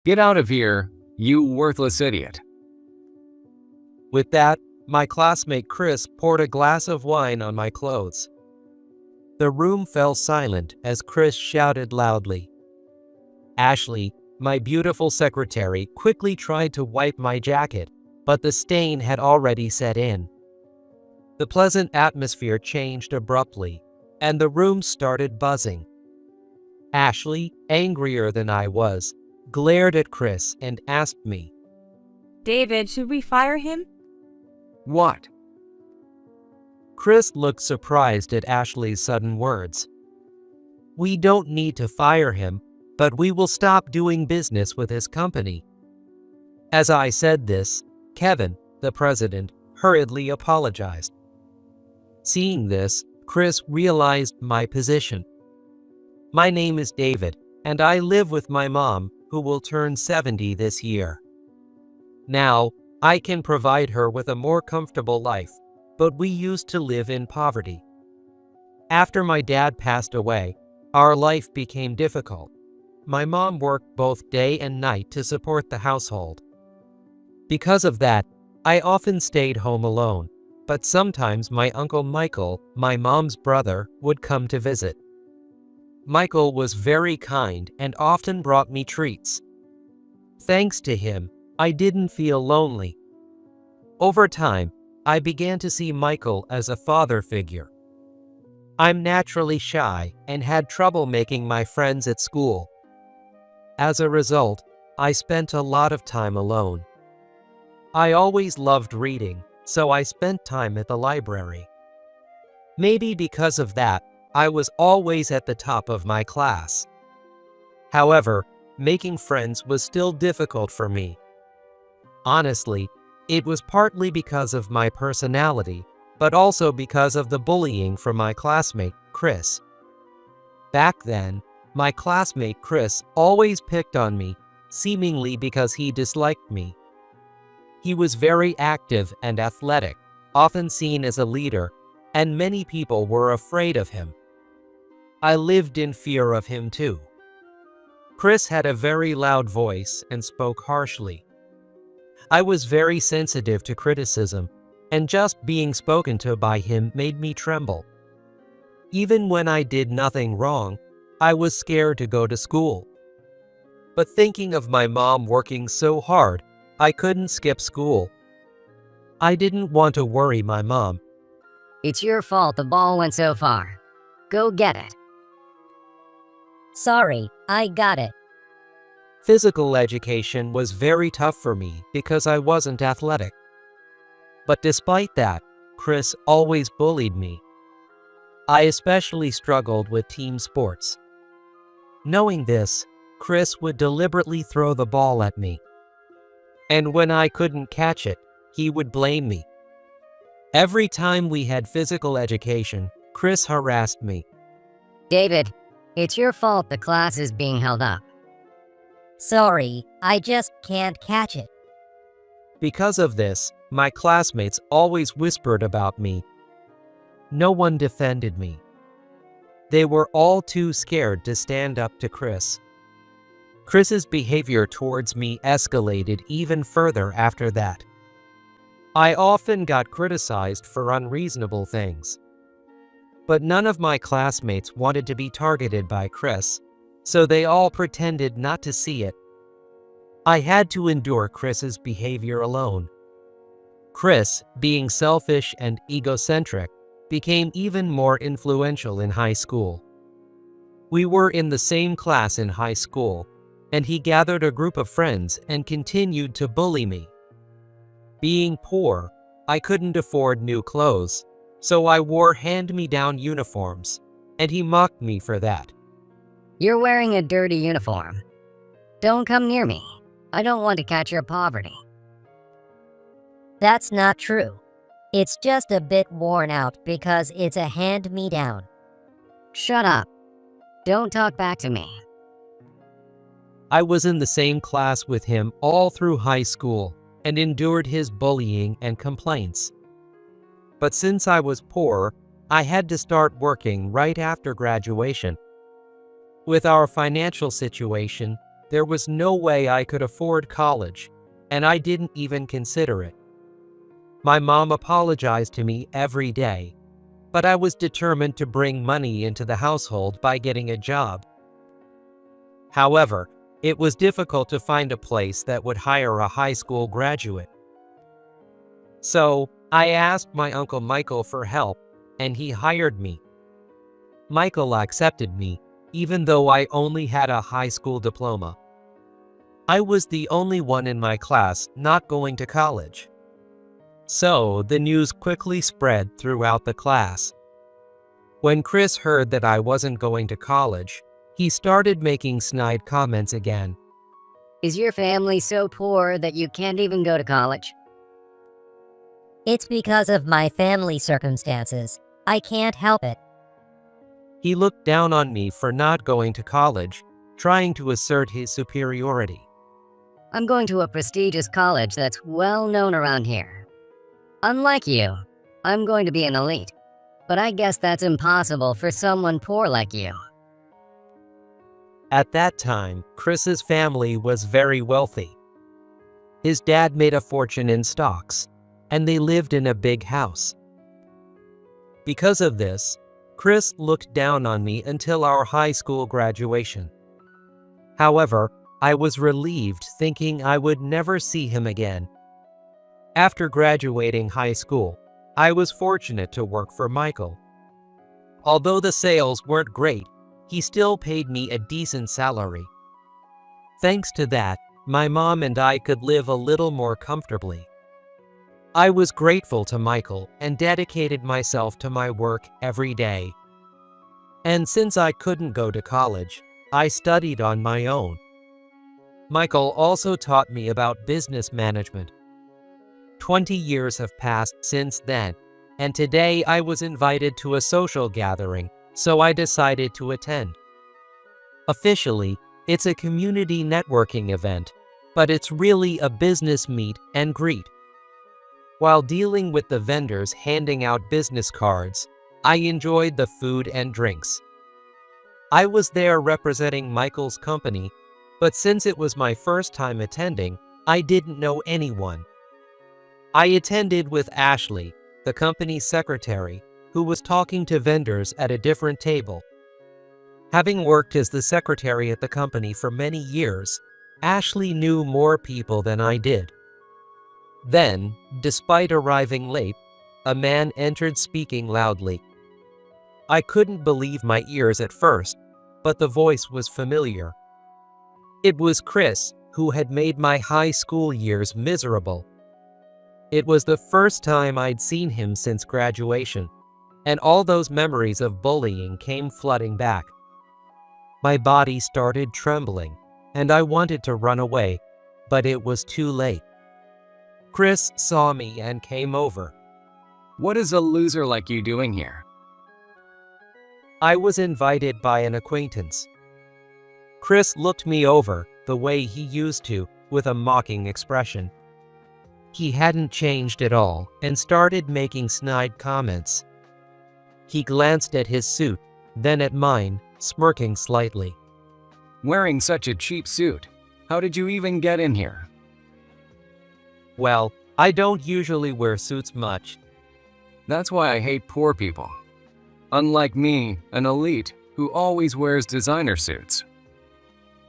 Get out of here, you worthless idiot. With that, my classmate Chris poured a glass of wine on my clothes. The room fell silent as Chris shouted loudly. Ashley, my beautiful secretary, quickly tried to wipe my jacket, but the stain had already set in. The pleasant atmosphere changed abruptly, and the room started buzzing. Ashley, angrier than I was, glared at Chris and asked me, David, should we fire him? What? Chris looked surprised at Ashley's sudden words. We don't need to fire him, but we will stop doing business with his company. As I said this, Kevin, the president, hurriedly apologized. Seeing this, Chris realized my position. My name is David, and I live with my mom, who will turn 70 this year. Now, I can provide her with a more comfortable life, but we used to live in poverty. After my dad passed away, our life became difficult. My mom worked both day and night to support the household. Because of that, I often stayed home alone, but sometimes my uncle Michael, my mom's brother, would come to visit. Michael was very kind and often brought me treats. Thanks to him, I didn't feel lonely. Over time, I began to see Michael as a father figure. I'm naturally shy and had trouble making my friends at school. As a result, I spent a lot of time alone. I always loved reading, so I spent time at the library. Maybe because of that, I was always at the top of my class. However, making friends was still difficult for me. Honestly, it was partly because of my personality, but also because of the bullying from my classmate, Chris. Back then, my classmate Chris always picked on me, seemingly because he disliked me. He was very active and athletic, often seen as a leader, and many people were afraid of him. I lived in fear of him too. Chris had a very loud voice and spoke harshly. I was very sensitive to criticism, and just being spoken to by him made me tremble. Even when I did nothing wrong, I was scared to go to school. But thinking of my mom working so hard, I couldn't skip school. I didn't want to worry my mom. It's your fault the ball went so far. Go get it. Sorry, I got it. Physical education was very tough for me because I wasn't athletic. But despite that, Chris always bullied me. I especially struggled with team sports. Knowing this, Chris would deliberately throw the ball at me. And when I couldn't catch it, he would blame me. Every time we had physical education, Chris harassed me. David, it's your fault the class is being held up. Sorry, I just can't catch it. Because of this, my classmates always whispered about me. No one defended me. They were all too scared to stand up to Chris. Chris's behavior towards me escalated even further after that. I often got criticized for unreasonable things. But none of my classmates wanted to be targeted by Chris, so they all pretended not to see it. I had to endure Chris's behavior alone. Chris, being selfish and egocentric, became even more influential in high school. We were in the same class in high school, and he gathered a group of friends and continued to bully me. Being poor, I couldn't afford new clothes, so I wore hand-me-down uniforms, and he mocked me for that. You're wearing a dirty uniform. Don't come near me. I don't want to catch your poverty. That's not true. It's just a bit worn out because it's a hand-me-down. Shut up. Don't talk back to me. I was in the same class with him all through high school and endured his bullying and complaints. But since I was poor, I had to start working right after graduation. With our financial situation, there was no way I could afford college, and I didn't even consider it. My mom apologized to me every day, but I was determined to bring money into the household by getting a job. However, it was difficult to find a place that would hire a high school graduate. So, I asked my Uncle Michael for help, and he hired me. Michael accepted me, even though I only had a high school diploma. I was the only one in my class not going to college. So, the news quickly spread throughout the class. When Chris heard that I wasn't going to college, he started making snide comments again. Is your family so poor that you can't even go to college? It's because of my family circumstances. I can't help it. He looked down on me for not going to college, trying to assert his superiority. I'm going to a prestigious college that's well known around here. Unlike you, I'm going to be an elite, but I guess that's impossible for someone poor like you. At that time, Chris's family was very wealthy. His dad made a fortune in stocks, and they lived in a big house. Because of this, Chris looked down on me until our high school graduation. However, I was relieved thinking I would never see him again. After graduating high school, I was fortunate to work for Michael. Although the sales weren't great, he still paid me a decent salary. Thanks to that, my mom and I could live a little more comfortably. I was grateful to Michael and dedicated myself to my work every day. And since I couldn't go to college, I studied on my own. Michael also taught me about business management. 20 years have passed since then, and today I was invited to a social gathering, so I decided to attend. Officially, it's a community networking event, but it's really a business meet and greet. While dealing with the vendors handing out business cards, I enjoyed the food and drinks. I was there representing Michael's company, but since it was my first time attending, I didn't know anyone. I attended with Ashley, the company secretary, who was talking to vendors at a different table. Having worked as the secretary at the company for many years, Ashley knew more people than I did. Then, despite arriving late, a man entered speaking loudly. I couldn't believe my ears at first, but the voice was familiar. It was Chris, who had made my high school years miserable. It was the first time I'd seen him since graduation, and all those memories of bullying came flooding back. My body started trembling, and I wanted to run away, but it was too late. Chris saw me and came over. What is a loser like you doing here? I was invited by an acquaintance. Chris looked me over the way he used to, with a mocking expression. He hadn't changed at all and started making snide comments. He glanced at his suit, then at mine, smirking slightly. Wearing such a cheap suit, how did you even get in here? Well, I don't usually wear suits much. That's why I hate poor people. Unlike me, an elite who always wears designer suits.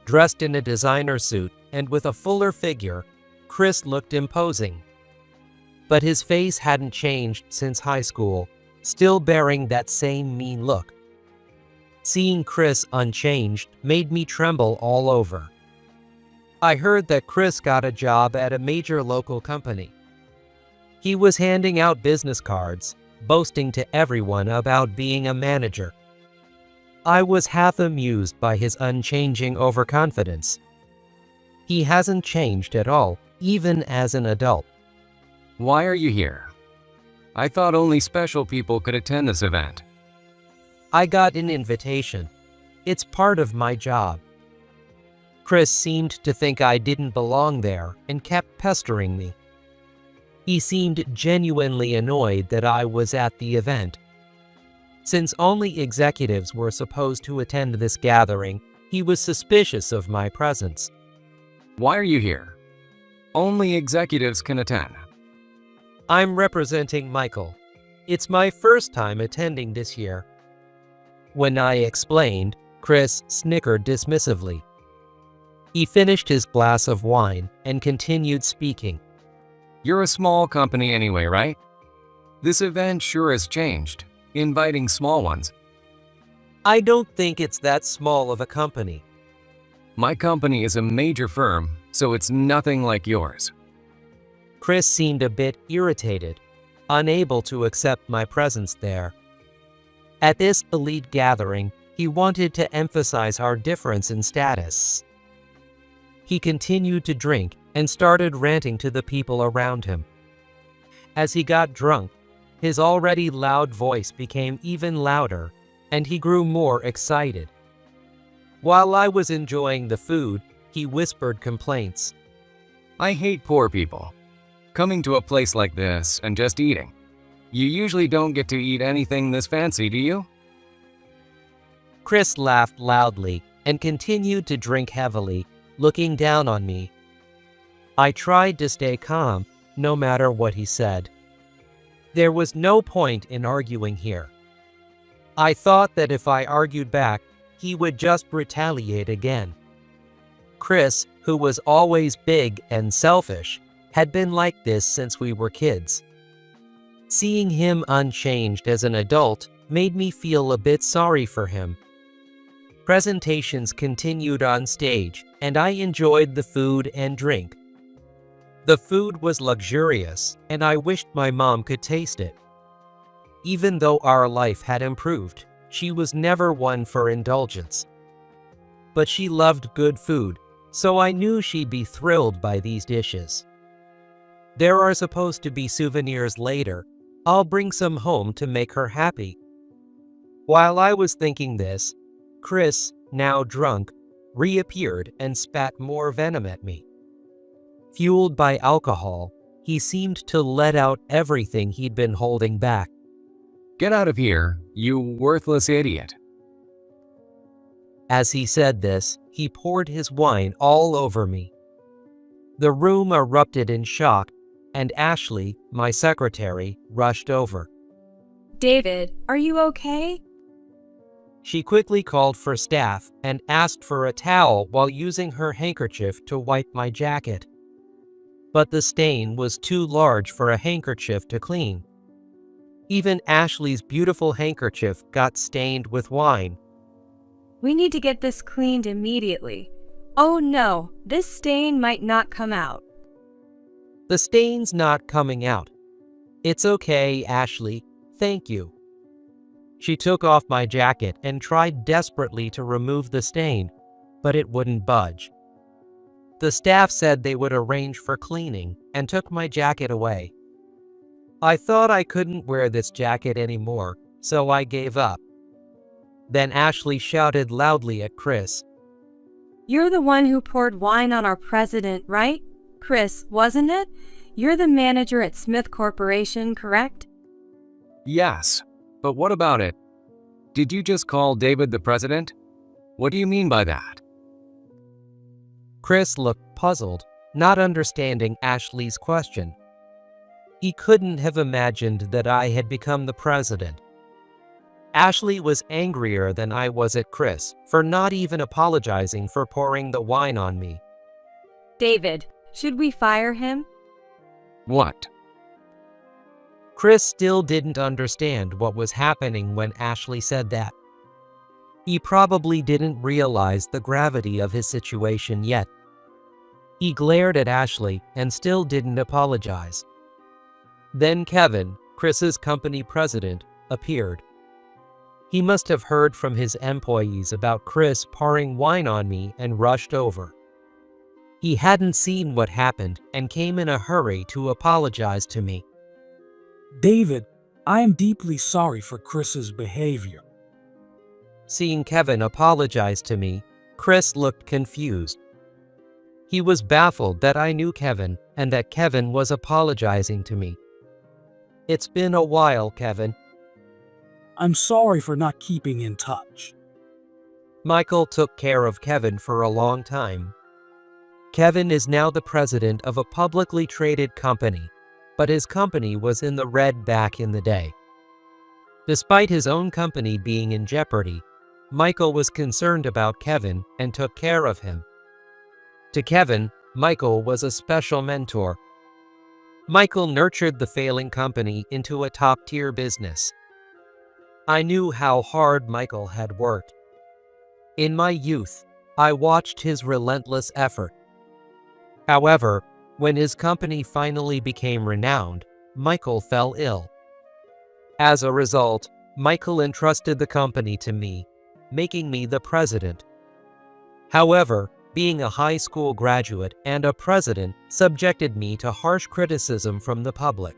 Dressed in a designer suit and with a fuller figure, Chris looked imposing. But his face hadn't changed since high school, still bearing that same mean look. Seeing Chris unchanged made me tremble all over. I heard that Chris got a job at a major local company. He was handing out business cards, boasting to everyone about being a manager. I was half amused by his unchanging overconfidence. He hasn't changed at all, even as an adult. Why are you here? I thought only special people could attend this event. I got an invitation. It's part of my job. Chris seemed to think I didn't belong there and kept pestering me. He seemed genuinely annoyed that I was at the event. Since only executives were supposed to attend this gathering, He was suspicious of my presence. Why are you here? Only executives can attend. I'm representing Michael. It's my first time attending this year. When I explained, Chris snickered dismissively. He finished his glass of wine and continued speaking. You're a small company anyway, right? This event sure has changed, inviting small ones. I don't think it's that small of a company. My company is a major firm, so it's nothing like yours. Chris seemed a bit irritated, unable to accept my presence there. At this elite gathering, he wanted to emphasize our difference in status. He continued to drink and started ranting to the people around him. As he got drunk, his already loud voice became even louder, and he grew more excited. While I was enjoying the food, he whispered complaints. I hate poor people. Coming to a place like this and just eating. You usually don't get to eat anything this fancy, do you? Chris laughed loudly and continued to drink heavily, looking down on me. I tried to stay calm, no matter what he said. There was no point in arguing here. I thought that if I argued back, he would just retaliate again. Chris, who was always big and selfish, had been like this since we were kids. Seeing him unchanged as an adult made me feel a bit sorry for him. Presentations continued on stage, and I enjoyed the food and drink. The food was luxurious, and I wished my mom could taste it. Even though our life had improved, she was never one for indulgence. But she loved good food, so I knew she'd be thrilled by these dishes. There are supposed to be souvenirs later. I'll bring some home to make her happy. While I was thinking this, Chris, now drunk, reappeared and spat more venom at me. Fueled by alcohol, he seemed to let out everything he'd been holding back. Get out of here, you worthless idiot. As he said this, he poured his wine all over me. The room erupted in shock, and Ashley, my secretary, rushed over. David, are you okay? She quickly called for staff and asked for a towel while using her handkerchief to wipe my jacket. But the stain was too large for a handkerchief to clean. Even Ashley's beautiful handkerchief got stained with wine. We need to get this cleaned immediately. Oh no, this stain might not come out. The stain's not coming out. It's okay, Ashley. Thank you. She took off my jacket and tried desperately to remove the stain, but it wouldn't budge. The staff said they would arrange for cleaning and took my jacket away. I thought I couldn't wear this jacket anymore, so I gave up. Then Ashley shouted loudly at Chris. You're the one who poured wine on our president, right? Chris, wasn't it? You're the manager at Smith Corporation, correct? Yes, but what about it? Did you just call David the president? What do you mean by that? Chris looked puzzled, not understanding Ashley's question. He couldn't have imagined that I had become the president. Ashley was angrier than I was at Chris for not even apologizing for pouring the wine on me. David, should we fire him? What? Chris still didn't understand what was happening when Ashley said that. He probably didn't realize the gravity of his situation yet. He glared at Ashley and still didn't apologize. Then Kevin, Chris's company president, appeared. He must have heard from his employees about Chris pouring wine on me and rushed over. He hadn't seen what happened and came in a hurry to apologize to me. David, I am deeply sorry for Chris's behavior. Seeing Kevin apologize to me, Chris looked confused. He was baffled that I knew Kevin and that Kevin was apologizing to me. It's been a while, Kevin. I'm sorry for not keeping in touch. Michael took care of Kevin for a long time. Kevin is now the president of a publicly traded company, but his company was in the red back in the day. Despite his own company being in jeopardy, Michael was concerned about Kevin and took care of him. To Kevin, Michael was a special mentor. Michael nurtured the failing company into a top-tier business. I knew how hard Michael had worked. In my youth, I watched his relentless effort. However, when his company finally became renowned, Michael fell ill. As a result, Michael entrusted the company to me, making me the president. However, being a high school graduate and a president subjected me to harsh criticism from the public.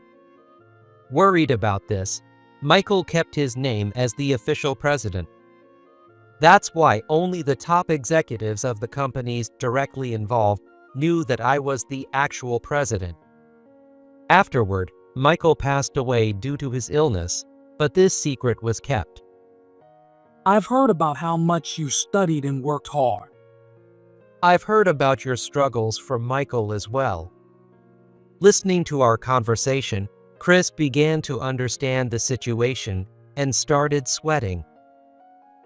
Worried about this, Michael kept his name as the official president. That's why only the top executives of the companies directly involved knew that I was the actual president. Afterward, Michael passed away due to his illness, but this secret was kept. I've heard about how much you studied and worked hard. I've heard about your struggles from Michael as well. Listening to our conversation, Chris began to understand the situation and started sweating.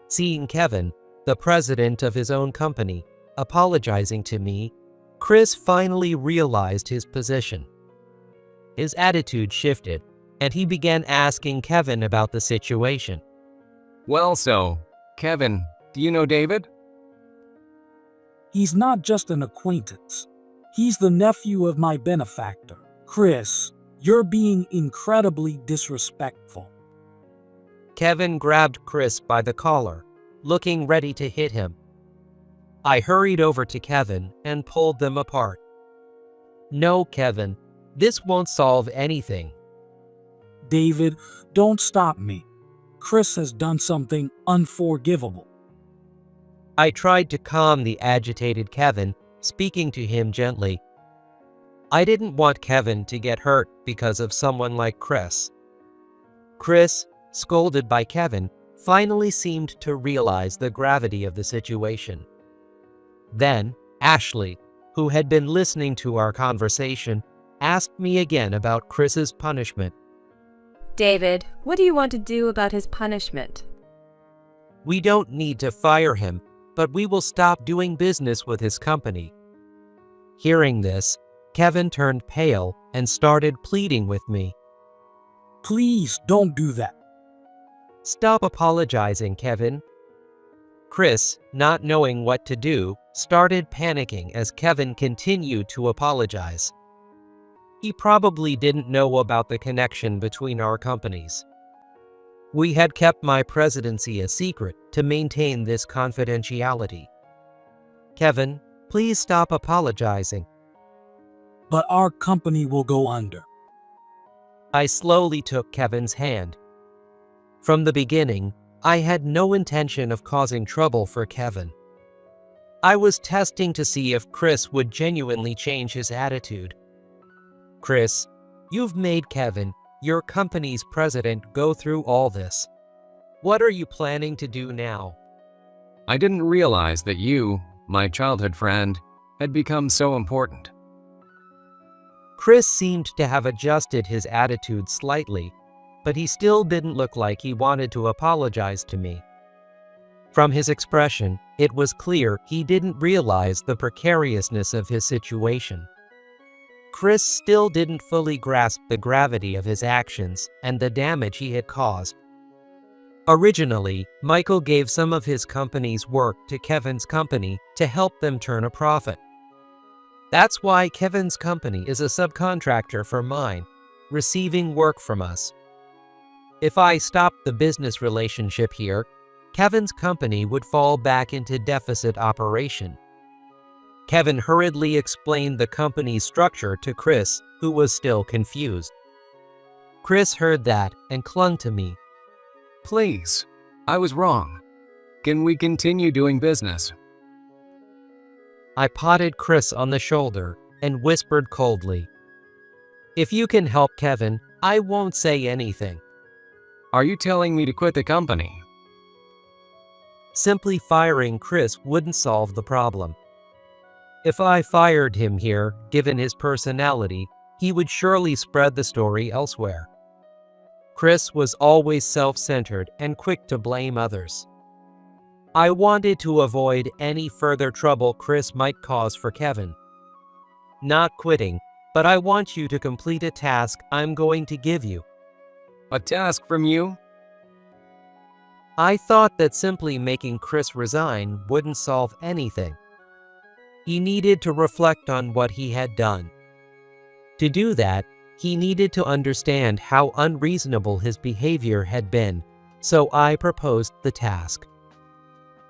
Seeing Kevin, the president of his own company, apologizing to me, Chris finally realized his position. His attitude shifted, and he began asking Kevin about the situation. Well, so, Kevin, do you know David? He's not just an acquaintance. He's the nephew of my benefactor. Chris, you're being incredibly disrespectful. Kevin grabbed Chris by the collar, looking ready to hit him. I hurried over to Kevin and pulled them apart. No, Kevin, this won't solve anything. David, don't stop me. Chris has done something unforgivable. I tried to calm the agitated Kevin, speaking to him gently. I didn't want Kevin to get hurt because of someone like Chris. Chris, scolded by Kevin, finally seemed to realize the gravity of the situation. Then, Ashley, who had been listening to our conversation, asked me again about Chris's punishment. David, what do you want to do about his punishment? We don't need to fire him, but we will stop doing business with his company. Hearing this, Kevin turned pale and started pleading with me. Please don't do that. Stop apologizing, Kevin. Chris, not knowing what to do, started panicking as Kevin continued to apologize. He probably didn't know about the connection between our companies. We had kept my presidency a secret to maintain this confidentiality. Kevin, please stop apologizing. But our company will go under. I slowly took Kevin's hand. From the beginning, I had no intention of causing trouble for Kevin. I was testing to see if Chris would genuinely change his attitude. Chris, you've made Kevin, your company's president, go through all this. What are you planning to do now? I didn't realize that you, my childhood friend, had become so important. Chris seemed to have adjusted his attitude slightly, but he still didn't look like he wanted to apologize to me. From his expression, it was clear he didn't realize the precariousness of his situation. Chris still didn't fully grasp the gravity of his actions and the damage he had caused. Originally, Michael gave some of his company's work to Kevin's company to help them turn a profit. That's why Kevin's company is a subcontractor for mine, receiving work from us. If I stopped the business relationship here, Kevin's company would fall back into deficit operation. Kevin hurriedly explained the company's structure to Chris, who was still confused. Chris heard that and clung to me. Please, I was wrong. Can we continue doing business? I patted Chris on the shoulder and whispered coldly, "If you can help Kevin, I won't say anything." Are you telling me to quit the company? Simply firing Chris wouldn't solve the problem. If I fired him here, given his personality, he would surely spread the story elsewhere. Chris was always self-centered and quick to blame others. I wanted to avoid any further trouble Chris might cause for Kevin. Not quitting, but I want you to complete a task I'm going to give you. A task from you? I thought that simply making Chris resign wouldn't solve anything. He needed to reflect on what he had done. To do that, he needed to understand how unreasonable his behavior had been, so I proposed the task.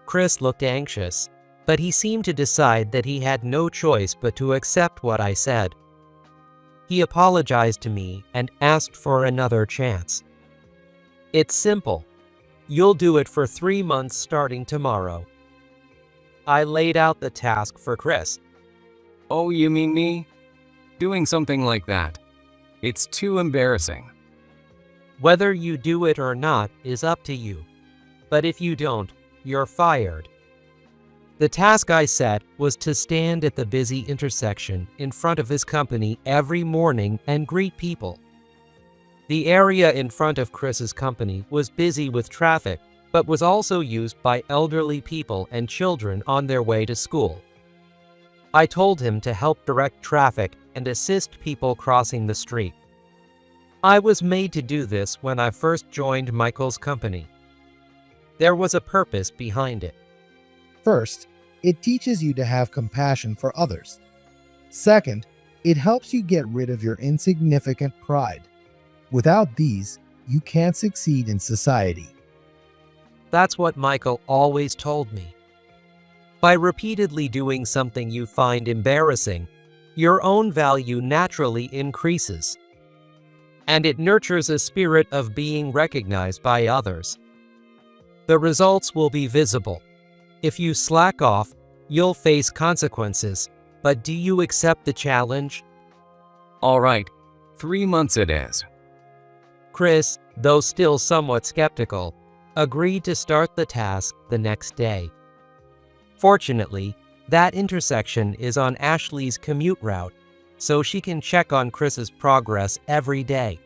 Chris looked anxious, but he seemed to decide that he had no choice but to accept what I said. He apologized to me and asked for another chance. It's simple. You'll do it for 3 months starting tomorrow. I laid out the task for Chris. Oh, you mean me? Doing something like that. It's too embarrassing. Whether you do it or not is up to you. But if you don't, you're fired. The task I set was to stand at the busy intersection in front of his company every morning and greet people. The area in front of Chris's company was busy with traffic, but was also used by elderly people and children on their way to school. I told him to help direct traffic and assist people crossing the street. I was made to do this when I first joined Michael's company. There was a purpose behind it. First, it teaches you to have compassion for others. Second, it helps you get rid of your insignificant pride. Without these, you can't succeed in society. That's what Michael always told me. By repeatedly doing something you find embarrassing, your own value naturally increases. And it nurtures a spirit of being recognized by others. The results will be visible. If you slack off, you'll face consequences. But do you accept the challenge? All right, 3 months it is. Chris, though still somewhat skeptical, agreed to start the task the next day. Fortunately, that intersection is on Ashley's commute route, so she can check on Chris's progress every day.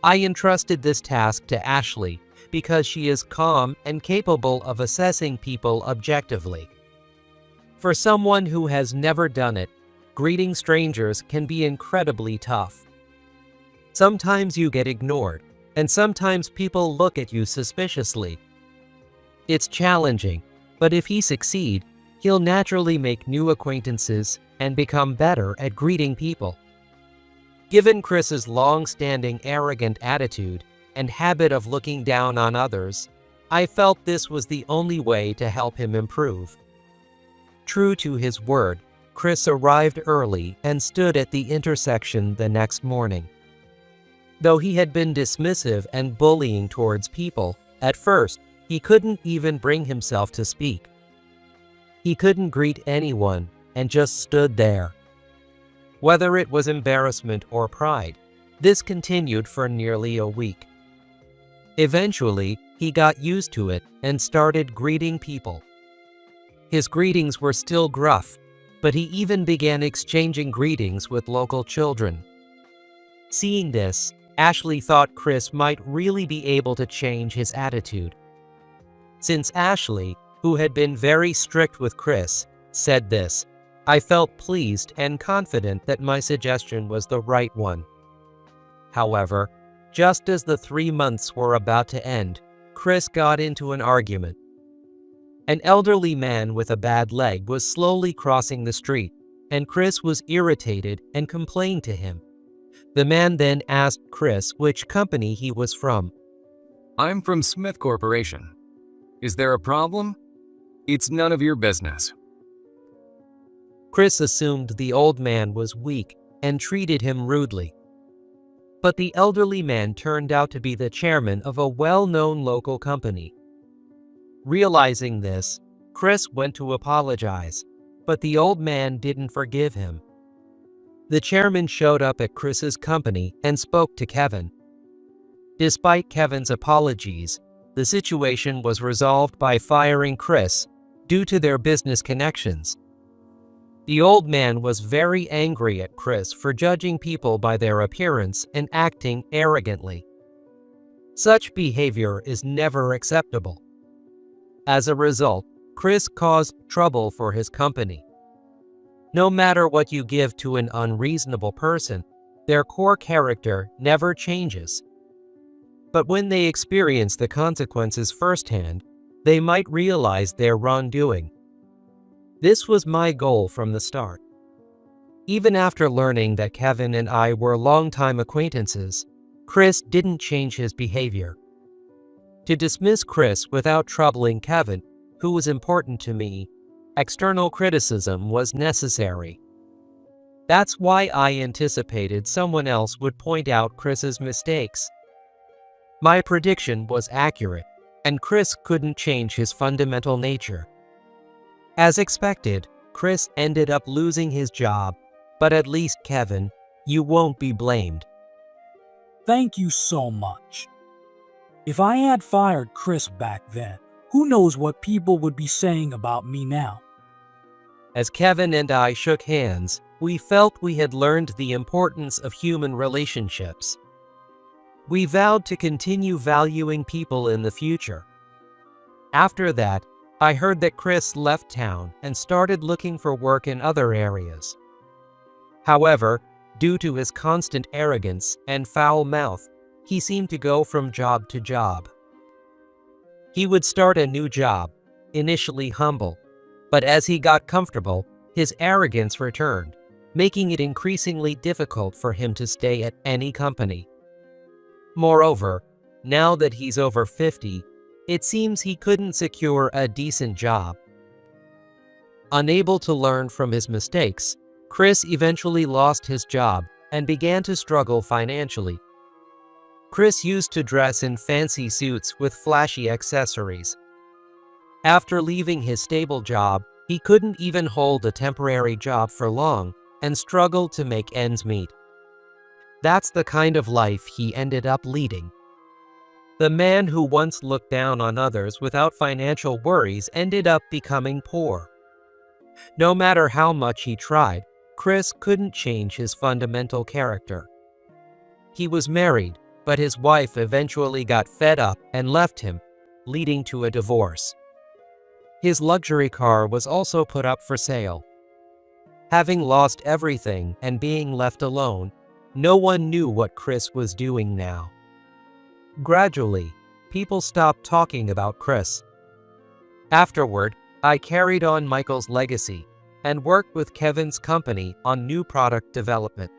I entrusted this task to Ashley because she is calm and capable of assessing people objectively. For someone who has never done it, greeting strangers can be incredibly tough. Sometimes you get ignored, and sometimes people look at you suspiciously. It's challenging, but if he succeeds, he'll naturally make new acquaintances and become better at greeting people. Given Chris's long-standing arrogant attitude and habit of looking down on others, I felt this was the only way to help him improve. True to his word, Chris arrived early and stood at the intersection the next morning. Though he had been dismissive and bullying towards people, at first, he couldn't even bring himself to speak. He couldn't greet anyone and just stood there. Whether it was embarrassment or pride, this continued for nearly a week. Eventually, he got used to it and started greeting people. His greetings were still gruff, but he even began exchanging greetings with local children. Seeing this, Ashley thought Chris might really be able to change his attitude. Since Ashley, who had been very strict with Chris, said this, I felt pleased and confident that my suggestion was the right one. However, just as the 3 months were about to end, Chris got into an argument. An elderly man with a bad leg was slowly crossing the street, and Chris was irritated and complained to him. The man then asked Chris which company he was from. I'm from Smith Corporation. Is there a problem? It's none of your business. Chris assumed the old man was weak and treated him rudely. But the elderly man turned out to be the chairman of a well-known local company. Realizing this, Chris went to apologize, but the old man didn't forgive him. The chairman showed up at Chris's company and spoke to Kevin. Despite Kevin's apologies, The situation was resolved by firing Chris due to their business connections. The old man was very angry at Chris for judging people by their appearance and acting arrogantly. Such behavior is never acceptable. As a result, Chris caused trouble for his company. No matter what you give to an unreasonable person, their core character never changes. But when they experience the consequences firsthand, they might realize their wrongdoing. This was my goal from the start. Even after learning that Kevin and I were longtime acquaintances, Chris didn't change his behavior. To dismiss Chris without troubling Kevin, who was important to me, external criticism was necessary. That's why I anticipated someone else would point out Chris's mistakes. My prediction was accurate, and Chris couldn't change his fundamental nature. As expected, Chris ended up losing his job, but at least Kevin, you won't be blamed. Thank you so much. If I had fired Chris back then, who knows what people would be saying about me now? As Kevin and I shook hands, we felt we had learned the importance of human relationships. We vowed to continue valuing people in the future. After that, I heard that Chris left town and started looking for work in other areas. However, due to his constant arrogance and foul mouth, he seemed to go from job to job. He would start a new job, initially humble, but as he got comfortable, his arrogance returned, making it increasingly difficult for him to stay at any company. Moreover, now that he's over 50, it seems he couldn't secure a decent job. Unable to learn from his mistakes, Chris eventually lost his job and began to struggle financially. Chris used to dress in fancy suits with flashy accessories. After leaving his stable job, he couldn't even hold a temporary job for long and struggled to make ends meet. That's the kind of life he ended up leading. The man who once looked down on others without financial worries ended up becoming poor. No matter how much he tried, Chris couldn't change his fundamental character. He was married, but his wife eventually got fed up and left him, leading to a divorce. His luxury car was also put up for sale. Having lost everything and being left alone, no one knew what Chris was doing now. Gradually, people stopped talking about Chris. Afterward, I carried on Michael's legacy and worked with Kevin's company on new product development.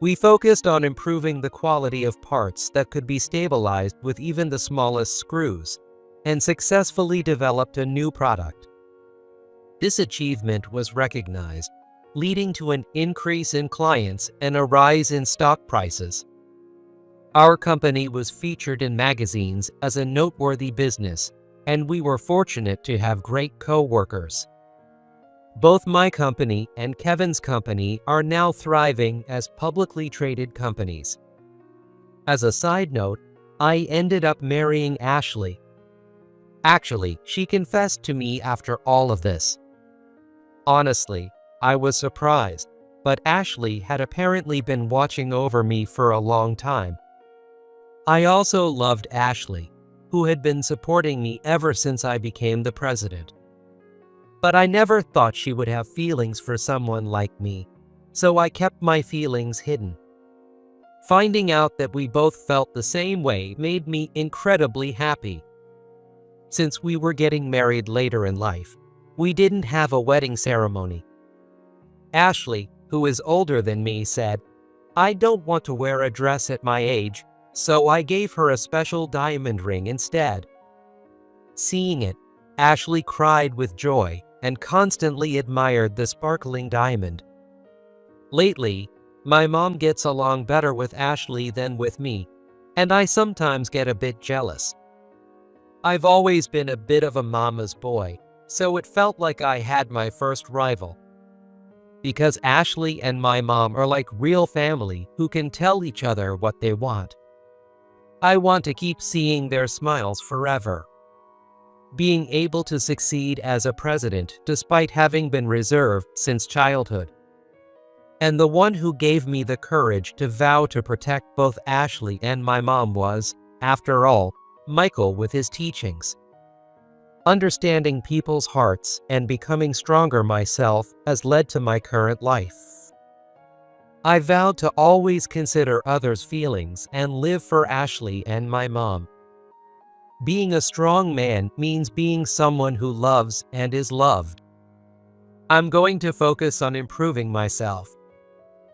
We focused on improving the quality of parts that could be stabilized with even the smallest screws, and successfully developed a new product. This achievement was recognized, leading to an increase in clients and a rise in stock prices. Our company was featured in magazines as a noteworthy business, and we were fortunate to have great co-workers. Both my company and Kevin's company are now thriving as publicly traded companies. As a side note, I ended up marrying Ashley. Actually, she confessed to me after all of this. Honestly, I was surprised, but Ashley had apparently been watching over me for a long time. I also loved Ashley, who had been supporting me ever since I became the president. But I never thought she would have feelings for someone like me, so I kept my feelings hidden. Finding out that we both felt the same way made me incredibly happy. Since we were getting married later in life, we didn't have a wedding ceremony. Ashley, who is older than me, said, "I don't want to wear a dress at my age," so I gave her a special diamond ring instead. Seeing it, Ashley cried with joy and constantly admired the sparkling diamond. Lately, my mom gets along better with Ashley than with me, and I sometimes get a bit jealous. I've always been a bit of a mama's boy, so it felt like I had my first rival. Because Ashley and my mom are like real family who can tell each other what they want. I want to keep seeing their smiles forever. Being able to succeed as a president despite having been reserved since childhood. And the one who gave me the courage to vow to protect both Ashley and my mom was, after all, Michael with his teachings. Understanding people's hearts and becoming stronger myself has led to my current life. I vowed to always consider others' feelings and live for Ashley and my mom. Being a strong man means being someone who loves and is loved. I'm going to focus on improving myself,